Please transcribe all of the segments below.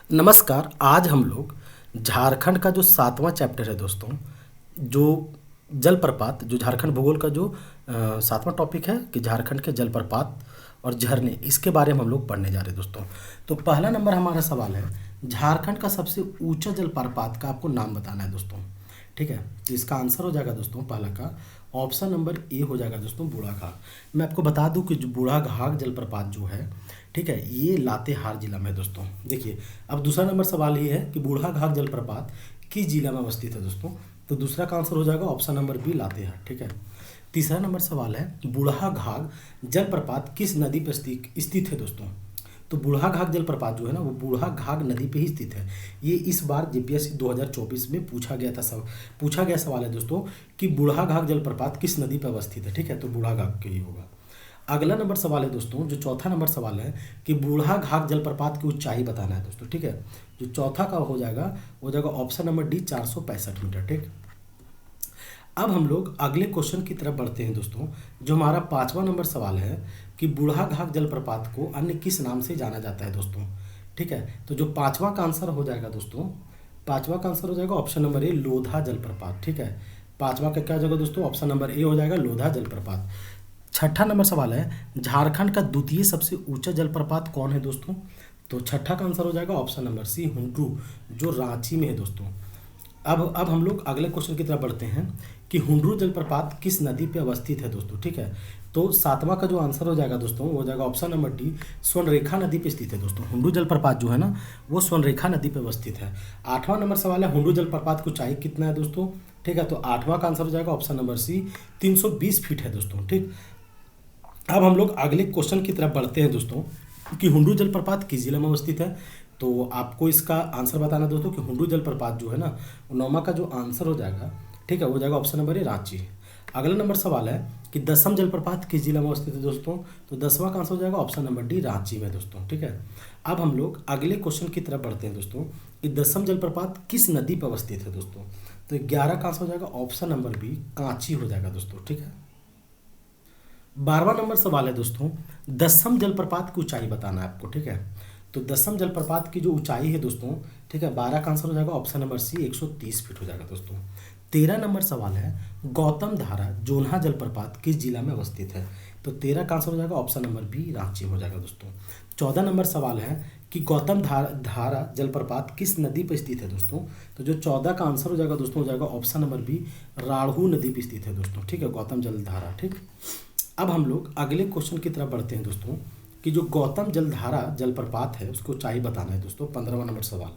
नमस्कार। आज हम लोग झारखंड का जो 7वां चैप्टर है दोस्तों, जो जलप्रपात, जो झारखंड भूगोल का जो 7वां टॉपिक है कि झारखंड के जलप्रपात और झरने, इसके बारे में हम लोग पढ़ने जा रहे हैं दोस्तों। तो पहला नंबर हमारा सवाल है, झारखंड का सबसे ऊंचा जलप्रपात का आपको नाम बताना है दोस्तों। ठीक है, तो इसका आंसर हो जाएगा दोस्तों पहला का ऑप्शन नंबर ए हो जाएगा दोस्तों, बूढ़ाघाट। मैं आपको बता दूं कि जो बूढ़ाघाट जलप्रपात जो है, ठीक है, ये लातेहार जिला में है दोस्तों। देखिए, अब दूसरा नंबर सवाल ये है कि बूढ़ाघाट जलप्रपात किस जिला में अवस्थित है दोस्तों। तो दूसरा का आंसर हो जाएगा ऑप्शन नंबर बी, लातेहार। ठीक है, तीसरा नंबर सवाल है, बूढ़ाघाट जलप्रपात किस नदी पर स्थित है दोस्तों। तो बूढ़ाघाट जलप्रपात जो है ना, वो बूढ़ाघाट नदी पे ही स्थित है। ये इस बार जीपीएससी 2024 में पूछा गया सवाल है दोस्तों कि बूढ़ाघाट जलप्रपात किस नदी पर अवस्थित है। ठीक है, तो बूढ़ाघाट के ही होगा। अगला नंबर सवाल है दोस्तों, जो चौथा नंबर सवाल है कि बूढ़ाघाट जलप्रपात की ऊंचाई बताना है दोस्तों। ठीक है, जो चौथा का हो जाएगा ऑप्शन नंबर डी, 465 मीटर। ठीक, अब हम लोग अगले क्वेश्चन की तरफ बढ़ते हैं दोस्तों। जो हमारा 5वां नंबर सवाल है कि बूढ़ाघाट जलप्रपात को अन्य किस नाम से जाना जाता है दोस्तों। ठीक है, तो जो 5वां का आंसर हो जाएगा दोस्तों, 5वां का आंसर हो जाएगा ऑप्शन नंबर ए, लोधा जलप्रपात। ठीक है, 5वां का क्या हो जाएगा दोस्तों, ऑप्शन नंबर ए हो जाएगा, लोधा जलप्रपात। छठा नंबर सवाल है, झारखंड का द्वितीय सबसे ऊंचा जलप्रपात कौन है दोस्तों। तो छठा का आंसर हो जाएगा ऑप्शन नंबर सी, हुंड्रू, जो रांची में है दोस्तों। अब हम लोग अगले क्वेश्चन की तरफ बढ़ते हैं कि हुंड्रू जलप्रपात किस नदी पे अवस्थित है दोस्तों। ठीक है, तो 7वां का जो आंसर हो जाएगा दोस्तों, वो हो जाएगा ऑप्शन नंबर डी, स्वर्णरेखा नदी पे स्थित है दोस्तों। हुंड्रू जलप्रपात जो है ना, वो स्वर्णरेखा नदी पे अवस्थित है। 8वां नंबर सवाल है, हुंड्रू जलप्रपात की ऊंचाई कितना है दोस्तों। ठीक है, तो 8वां का आंसर हो जाएगा ऑप्शन नंबर सी, 320 फीट है दोस्तों। ठीक, अब हम लोग अगले क्वेश्चन की तरफ बढ़ते हैं दोस्तों कि हुंड्रू जलप्रपात किस जिले में अवस्थित है। तो आपको इसका आंसर बताना है दोस्तों कि हुंड्रू जलप्रपात जो है ना, 9वां का जो आंसर हो जाएगा, ठीक है, वो जाएगा ऑप्शन नंबर ए, रांची। अगला नंबर सवाल है कि 10वां जलप्रपात किस जिले में अवस्थित है दोस्तों। तो 10वां का आंसर हो जाएगा ऑप्शन नंबर डी, रांची में दोस्तों। ठीक है, अब हम लोग अगले क्वेश्चन की तरफ बढ़ते हैं दोस्तों कि 10वां जलप्रपात किस नदी पर अवस्थित है दोस्तों। तो 11 का आंसर हो जाएगा ऑप्शन नंबर बी, कांची हो जाएगा दोस्तों। ठीक है, 12वां नंबर सवाल है दोस्तों, 10वां जलप्रपात की ऊंचाई बताना है आपको। ठीक है, तो 10वां जलप्रपात की जो ऊंचाई है दोस्तों, ठीक है, 12 का आंसर हो जाएगा ऑप्शन नंबर सी, 130 फीट हो जाएगा दोस्तों। 13 नंबर सवाल है, गौतम धारा जोन्हा जलप्रपात किस जिला में अवस्थित है। तो 13 का आंसर हो जाएगा ऑप्शन नंबर बी, रांची हो जाएगा दोस्तों। 14 नंबर सवाल है कि गौतम धारा जलप्रपात किस नदी पर स्थित है दोस्तों। तो जो 14 का आंसर हो जाएगा दोस्तों, हो जाएगा ऑप्शन नंबर बी, राढ़ू नदी पर स्थित है दोस्तों। ठीक है, गौतम जलधारा। ठीक, अब हम लोग अगले क्वेश्चन की तरफ बढ़ते हैं दोस्तों कि जो गौतम जलधारा जलप्रपात है उसको ऊंचाई बताना है दोस्तों। 15वां नंबर सवाल,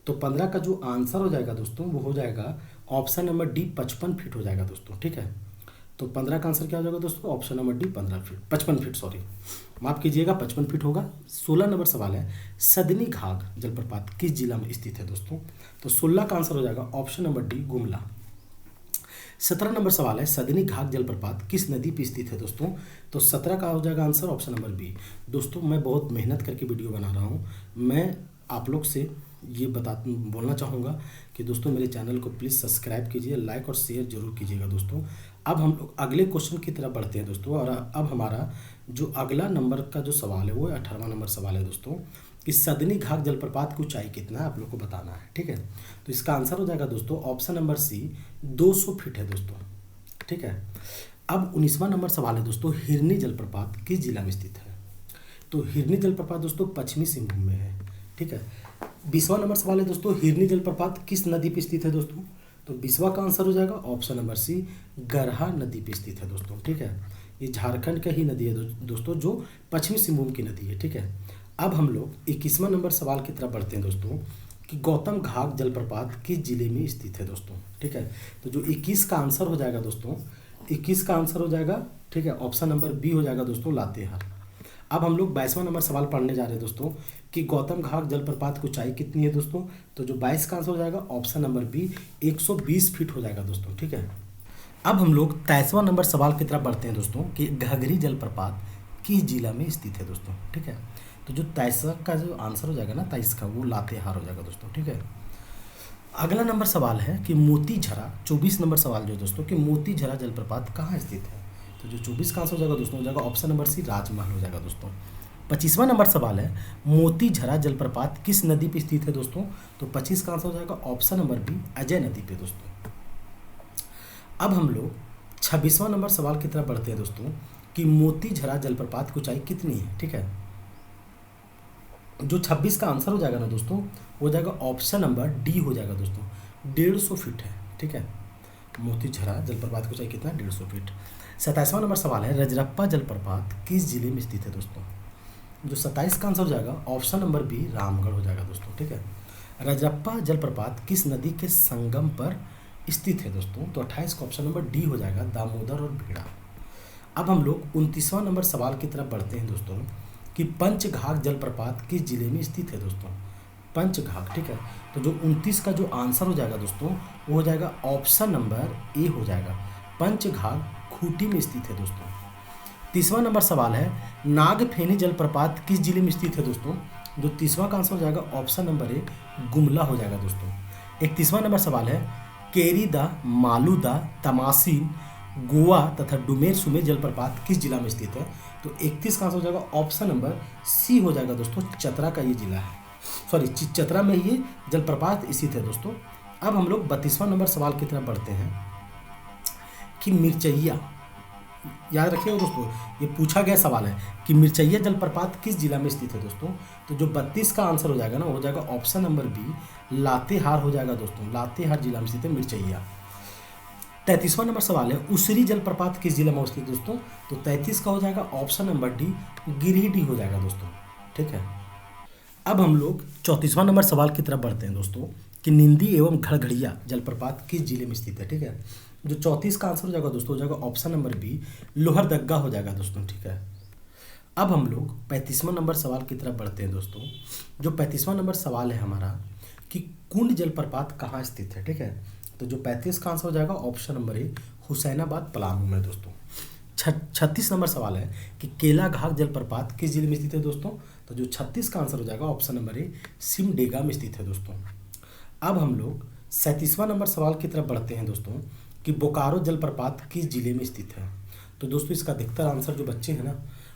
तो 15 का जो आंसर हो जाएगा दोस्तों, वो हो जाएगा ऑप्शन नंबर डी, 55 फीट हो जाएगा दोस्तों। ठीक है, तो 15 का आंसर क्या हो जाएगा दोस्तों, option number D, 15 feet, 55 feet, sorry, माफ कीजिएगा, 55 फीट होगा। 16 नंबर सवाल है, सदनी घाघ जलप्रपात किस जिला में स्थित है दोस्तों। तो 16 का आंसर हो जाएगा option number D, Gumla. 17 number सवाल है, सदनी घाघ जलप्रपात किस नदी पर स्थित है दोस्तों। तो 17 का हो जाएगा आंसर ऑप्शन नंबर बी। दोस्तों, मैं बहुत मेहनत करके वीडियो बना रहा हूँ। मैं आप लोग से ये बोलना चाहूँगा कि दोस्तों मेरे चैनल को प्लीज़ सब्सक्राइब कीजिए, लाइक और शेयर जरूर कीजिएगा दोस्तों। अब हम लोग अगले क्वेश्चन की तरफ बढ़ते हैं दोस्तों, और अब हमारा जो अगला नंबर का जो सवाल है वो 18वां नंबर सवाल है दोस्तों कि सदनी घाघ जलप्रपात की ऊंचाई कितना है आप लोग को बताना है। ठीक है, तो इसका आंसर हो जाएगा दोस्तों ऑप्शन नंबर सी, 200 फीट है दोस्तों। ठीक है, अब 19वां नंबर सवाल है दोस्तों, हिरनी जलप्रपात किस जिला में स्थित है। तो हिरनी जलप्रपात दोस्तों पश्चिमी सिंहभूम में है। ठीक है, 20वां नंबर सवाल है दोस्तों, हिरनी जलप्रपात किस नदी पर स्थित है दोस्तों। तो 20वां का आंसर हो जाएगा ऑप्शन नंबर सी, गरहा नदी पर स्थित है दोस्तों। ठीक है, ये झारखंड का ही नदी है दोस्तों, जो पश्चिमी सिंहभूम की नदी है। ठीक है, अब हम लोग 21वां नंबर सवाल की तरफ बढ़ते हैं दोस्तों कि गौतम घाघ जलप्रपात किस जिले में स्थित है दोस्तों। ठीक है, तो जो 21 का आंसर हो जाएगा दोस्तों, 21 का आंसर हो जाएगा, ठीक है, ऑप्शन नंबर बी हो जाएगा दोस्तों, लातेहार। अब हम लोग 22वां नंबर सवाल पढ़ने जा रहे हैं दोस्तों कि गौतम घाघ जलप्रपात की ऊंचाई कितनी है दोस्तों। तो जो 22 का आंसर हो जाएगा ऑप्शन नंबर बी, 120 फीट हो जाएगा दोस्तों। ठीक है, अब हम लोग 23वां नंबर सवाल की तरफ बढ़ते हैं दोस्तों कि घघरी जलप्रपात किस जिला में स्थित है दोस्तों। ठीक है, तो जो 23 का जो आंसर हो जाएगा ना, 23 का, वो लातेहार हो जाएगा दोस्तों। ठीक है, अगला नंबर सवाल है कि मोतीझरा, 24 नंबर सवाल जो है दोस्तों कि मोतीझरा जलप्रपात कहाँ स्थित है। तो जो 24 का आंसर हो जाएगा दोस्तों, हो जाएगा ऑप्शन नंबर सी, राजमहल हो जाएगा दोस्तों। 25वां नंबर सवाल है, मोती झरा जलप्रपात किस नदी पे स्थित है दोस्तों? तो 25 का आंसर हो जाएगा ऑप्शन नंबर बी, अजय नदी पे दोस्तों। अब हम लोग 26वां नंबर सवाल की तरफ बढ़ते हैं दोस्तों, कि मोती झरा जलप्रपात की ऊंचाई कितनी है? ठीक है, जो 26 का आंसर हो जाएगा ना दोस्तों, हो जाएगा ऑप्शन नंबर डी हो जाएगा दोस्तों, 150 फीट है। ठीक है, मोती झरा जलप्रपात की ऊंचाई कितना है? 150 फीट। 27वां नंबर सवाल है, रजरप्पा जलप्रपात किस जिले में स्थित है दोस्तों? जो 27 का आंसर हो जाएगा ऑप्शन नंबर बी, रामगढ़ हो जाएगा दोस्तों। ठीक है, रजरप्पा जलप्रपात किस नदी के संगम पर स्थित है दोस्तों? तो 28 का ऑप्शन नंबर डी हो जाएगा, दामोदर और भीड़ा। अब हम लोग 29वां नंबर सवाल की तरफ बढ़ते हैं दोस्तों, कि पंचघाघ जलप्रपात किस जिले में स्थित है दोस्तों? पंचघाघ। ठीक है, तो जो 29 का जो आंसर हो जाएगा दोस्तों, वो हो जाएगा ऑप्शन नंबर ए हो जाएगा, पंचघाघ खूंटी में स्थित है दोस्तों। 30वां नंबर सवाल है, नागफेनी जलप्रपात किस जिले में स्थित है दोस्तों? जो 30वां का आंसर हो जाएगा ऑप्शन नंबर ए, गुमला हो जाएगा दोस्तों। 31वां नंबर सवाल है, केरीदा, मालूदा, तमासीन, गोवा तथा डुमेर सुमेर जलप्रपात किस जिला में स्थित है? तो 31 का आंसर हो जाएगा ऑप्शन नंबर सी हो जाएगा दोस्तों, चतरा का ये जिला है, सॉरी चतरा में ये जलप्रपात स्थित है दोस्तों। अब हम लोग 32वां नंबर सवाल की तरफ बढ़ते हैं, कि मिर्चैया, याद रखिएगा दोस्तों, ये पूछा गया सवाल है कि मिर्चैया जलप्रपात किस जिला में स्थित है दोस्तों? तो जो 32 का आंसर हो जाएगा ना, हो जाएगा ऑप्शन नंबर बी, लातेहार हो जाएगा दोस्तों, लातेहार जिला में स्थित है मिर्चैया। 33वां नंबर सवाल है, उसरी जलप्रपात किस जिला में स्थित है दोस्तों? तो 33 का हो जाएगा ऑप्शन नंबर डी, गिरिडीह हो जाएगा दोस्तों। ठीक है, अब हम लोग 34वां नंबर सवाल की तरफ बढ़ते हैं दोस्तों, कि निंदी एवं घड़घड़िया जलप्रपात किस जिले में स्थित है? ठीक है, जो 34 का आंसर हो जाएगा दोस्तों, हो जाएगा ऑप्शन नंबर बी, लोहरदग्गा हो जाएगा दोस्तों। ठीक है, अब हम लोग 35वां नंबर सवाल की तरफ बढ़ते हैं दोस्तों। जो 35वां नंबर सवाल है हमारा, कि कुंड जलप्रपात कहाँ स्थित है? ठीक है, तो जो 35 का आंसर हो जाएगा option number A, Hussainabad Palamu में दोस्तों। 36 नंबर सवाल है, कि केलाघाघ जलप्रपात किस जिले में स्थित है दोस्तों? तो जो 36 का आंसर हो जाएगा ऑप्शन नंबर ए, सिमडेगा में स्थित है दोस्तों। अब हम लोग 37वां नंबर सवाल की तरफ बढ़ते हैं दोस्तों, कि बोकारो जलप्रपात किस जिले में स्थित है? तो दोस्तों इसका अधिकतर आंसर जो बच्चे हैं ना,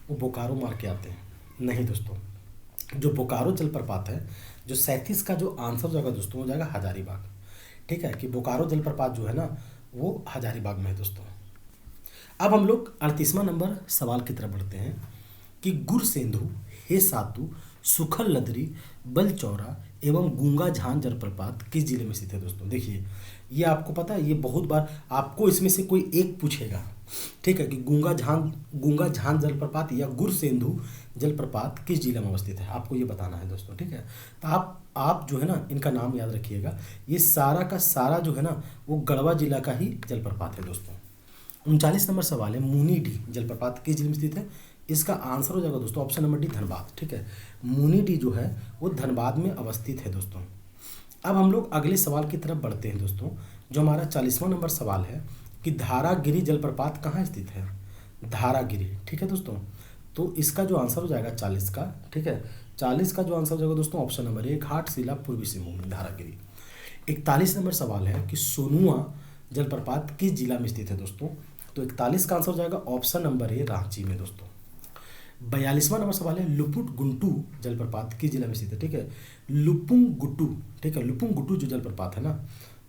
वो बोकारो मार के आते हैं। नहीं दोस्तों, जो बोकारो जलप्रपात है, जो 37 का जो आंसर हो जाएगा दोस्तों, हो जाएगा हजारीबाग। ठीक है, कि बोकारो जलप्रपात जो है ना, वो हजारीबाग में है दोस्तों। अब हम लोग 38वां नंबर सवाल की तरफ बढ़ते हैं, कि गुरसेंधु, हे सातु, सुखल लदरी, बलचौरा एवं गूंगा झान जलप्रपात किस जिले में स्थित है दोस्तों? देखिए, ये आपको पता है, ये बहुत बार आपको इसमें से कोई एक पूछेगा। ठीक है, कि गूंगा झान जलप्रपात या गुरसेंधु जलप्रपात किस जिला में अवस्थित है, आपको ये बताना है दोस्तों। ठीक है, तो आप जो है ना, इनका नाम याद रखिएगा। ये सारा का सारा जो है ना, वो गढ़वा जिला का ही जलप्रपात है दोस्तों। 39 नंबर सवाल है, मुनीडी जलप्रपात किस जिले में स्थित है? इसका आंसर हो जाएगा दोस्तों ऑप्शन नंबर डी, धनबाद। ठीक है, मुनीडी जो है वो धनबाद में अवस्थित है दोस्तों। अब हम लोग अगले सवाल की तरफ बढ़ते हैं दोस्तों, जो हमारा 40वां नंबर सवाल है, कि धारागिरी जलप्रपात कहाँ स्थित है? धारागिरी। ठीक है दोस्तों, तो इसका जो आंसर हो जाएगा 40 का, ठीक है, 40 का जो आंसर हो जाएगा दोस्तों ऑप्शन नंबर ए, घाटशिला पूर्वी सिंहभूम में धारागिरी। 41 नंबर सवाल है, कि सोनुआ जलप्रपात किस जिला में स्थित है दोस्तों? तो 41 का आंसर हो जाएगा ऑप्शन नंबर ए, रांची में दोस्तों। 42वां नंबर सवाल है, लुपुट गुंटू जलप्रपात किस जिला में स्थित है? ठीक है, लुपुंग गुटू। ठीक है, लुपुंग गुटू जो जलप्रपात है ना,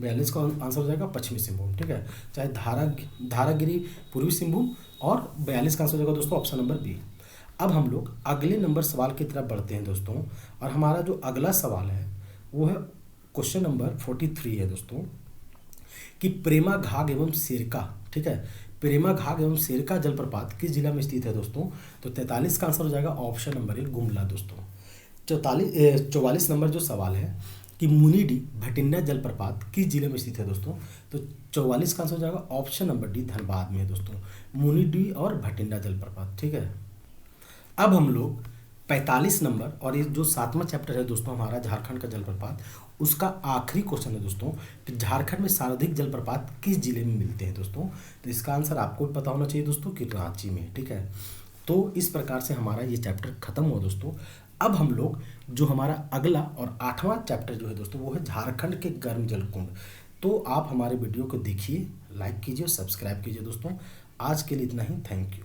42 का आंसर हो जाएगा पश्चिमी सिंहभूम। ठीक है, चाहे धारागिरी पूर्वी सिंहभूम, और 42 का आंसर हो जाएगा दोस्तों ऑप्शन नंबर बी। अब हम लोग अगले नंबर सवाल की तरफ बढ़ते हैं दोस्तों, और हमारा जो अगला सवाल है वो है क्वेश्चन नंबर 43 है दोस्तों, कि प्रेमा घाघ एवं सिरका, ठीक है, प्रेमा घाघ एवं सिरका जलप्रपात किस जिला में स्थित है दोस्तों? तो 43 का आंसर हो जाएगा ऑप्शन नंबर ए, गुमला दोस्तों। 44 नंबर जो सवाल है, कि मुनीडी भटिंडा जलप्रपात किस जिले में स्थित है दोस्तों? तो 44 का आंसर हो जाएगा ऑप्शन नंबर डी, धनबाद में दोस्तों, मुनीडी और भटिंडा जलप्रपात। ठीक है, अब हम लोग 45 नंबर, और ये जो 7वां चैप्टर है दोस्तों हमारा झारखंड का जलप्रपात, उसका आखिरी क्वेश्चन है दोस्तों, कि झारखंड में सर्वाधिक जलप्रपात किस जिले में मिलते हैं दोस्तों? तो इसका आंसर आपको भी पता होना चाहिए दोस्तों, कि रांची में। ठीक है, तो इस प्रकार से हमारा ये चैप्टर खत्म हुआ दोस्तों। अब हम लोग जो हमारा अगला और 8वां चैप्टर जो है दोस्तों, वो है झारखंड के गर्म जलकुंड। तो आप हमारे वीडियो को देखिए, लाइक कीजिए, सब्सक्राइब कीजिए दोस्तों। आज के लिए इतना ही, थैंक यू।